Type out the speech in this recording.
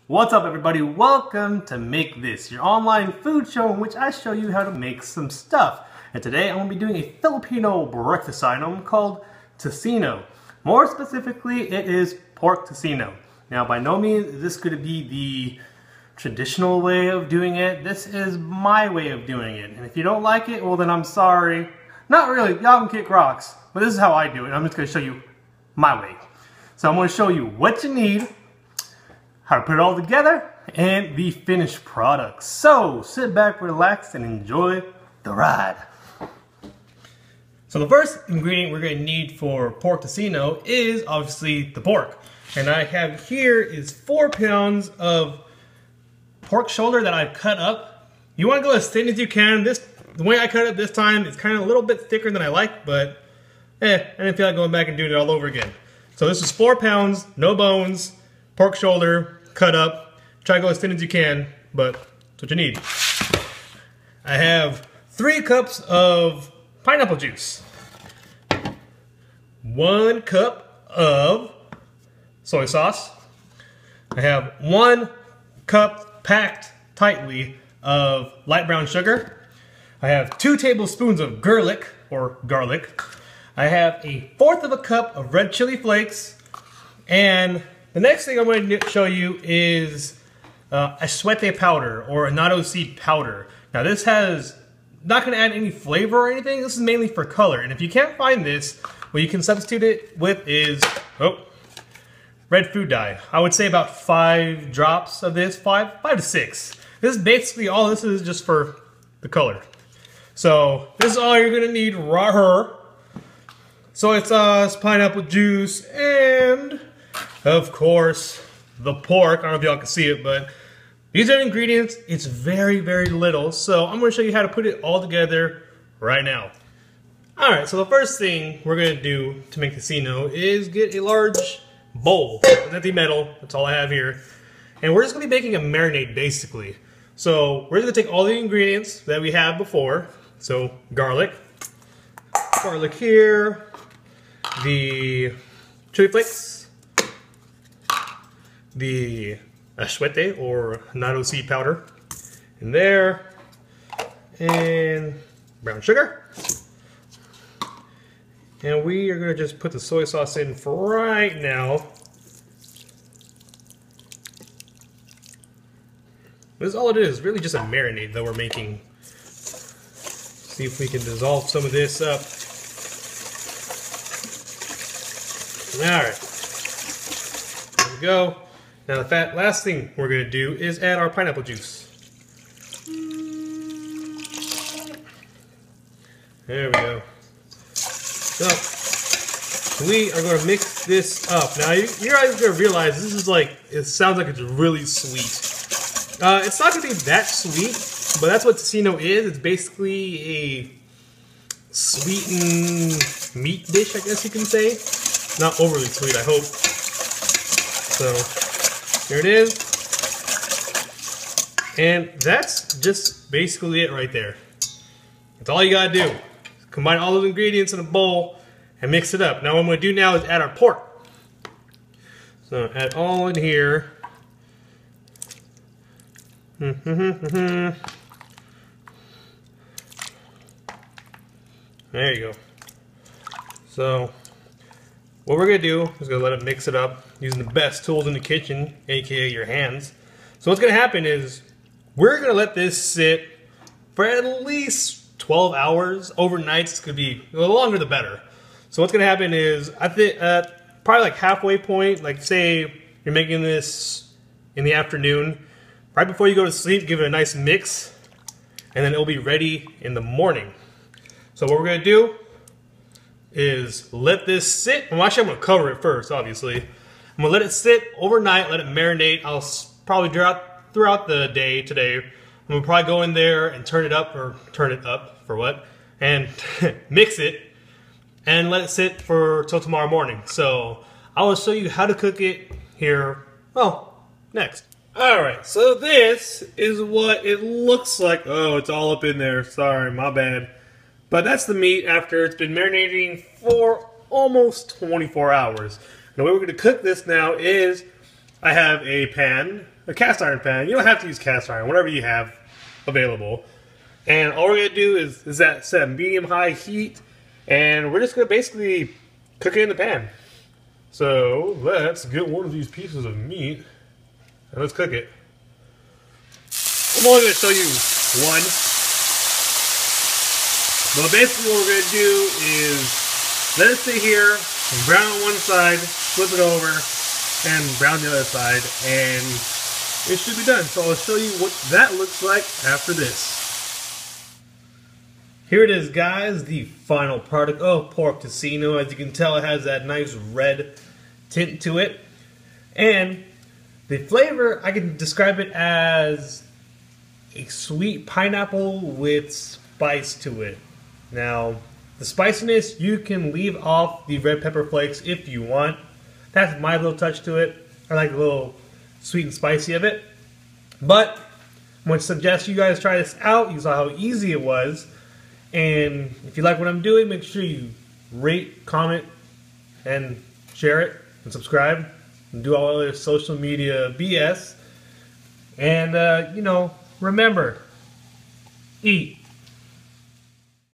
What's up, everybody? Welcome to Make This, your online food show in which I show you how to make some stuff. And today I'm going to be doing a Filipino breakfast item called tocino. More specifically, it is pork tocino. Now, by no means is this going to be the traditional way of doing it. This is my way of doing it. And if you don't like it, well then I'm sorry. Not really, y'all can kick rocks. But this is how I do it. I'm just going to show you my way. So I'm going to show you what you need, how to put it all together, and the finished product. So sit back, relax, and enjoy the ride. So the first ingredient we're going to need for pork tocino is obviously the pork. And I have here is 4 pounds of pork shoulder that I've cut up. You want to go as thin as you can. The way I cut it this time is kind of a little bit thicker than I like, but I didn't feel like going back and doing it all over again. So this is 4 pounds, no bones, pork shoulder, cut up. Try to go as thin as you can, but that's what you need. I have 3 cups of pineapple juice, 1 cup of soy sauce. I have 1 cup packed tightly of light brown sugar. I have 2 tablespoons of garlic. I have 1/4 cup of red chili flakes, and the next thing I'm going to show you is Achiote powder or annatto seed powder. Now this has not going to add any flavor or anything. This is mainly for color, and if you can't find this, what you can substitute it with is red food dye. I would say about 5 drops of this, 5 to 6. This is basically all this is, just for the color. So this is all you're going to need right here. Soy sauce, pineapple juice, and of course the pork. I don't know if y'all can see it, but these are the ingredients. It's very, very little. So I'm going to show you how to put it all together right now. Alright, so the first thing we're going to do to make tocino is get a large bowl. It's empty metal. That's all I have here. And we're just going to be making a marinade basically. So we're going to take all the ingredients that we have before. So garlic here, the chili flakes, the achiote or annatto seed powder in there, and brown sugar. And we are going to just put the soy sauce in for right now. This is all it is, really just a marinade that we're making. See if we can dissolve some of this up. Alright, there we go. Now the last thing we're going to do is add our pineapple juice. There we go. So we are going to mix this up. Now you guys are going to realize this is like, it sounds like it's really sweet. It's not going to be that sweet, but that's what tocino is. It's basically a sweetened meat dish, I guess you can say. Not overly sweet, I hope. So, here it is. And that's just basically it right there. That's all you gotta do. Combine all those ingredients in a bowl and mix it up. Now what I'm gonna do now is add our pork. So add all in here. There you go. So what we're going to do is going to let it mix it up using the best tools in the kitchen, aka your hands. So what's going to happen is we're going to let this sit for at least 12 hours. Overnight, it's going to be the longer the better. So what's going to happen is I think probably like halfway point, like say you're making this in the afternoon, right before you go to sleep, give it a nice mix, and then it'll be ready in the morning. So what we're going to do is let this sit. Well, actually, I'm going to cover it first, obviously. I'm going to let it sit overnight, let it marinate. I'll probably throughout the day today. I'm going to probably go in there and turn it up for what? And mix it and let it sit till tomorrow morning. So I will show you how to cook it here, well, next. Alright, so this is what it looks like. Oh, it's all up in there. Sorry, my bad. But that's the meat after it's been marinating for almost 24 hours. And the way we're going to cook this now is I have a pan, a cast iron pan. You don't have to use cast iron, whatever you have available. And all we're gonna do is set a medium-high heat, and we're just gonna basically cook it in the pan. So let's get one of these pieces of meat and let's cook it. I'm only gonna show you one. But basically what we're gonna do is let it sit here, brown on one side, flip it over, and brown the other side, and it should be done. So I'll show you what that looks like after this. Here it is, guys, the final product of pork tocino. As you can tell, it has that nice red tint to it. And the flavor, I can describe it as a sweet pineapple with spice to it. Now, the spiciness, you can leave off the red pepper flakes if you want. That's my little touch to it. I like a little sweet and spicy of it. But I'm going to suggest you guys try this out. You saw how easy it was. And if you like what I'm doing, make sure you rate, comment, and share it, and subscribe, and do all other social media BS. And, you know, remember, eat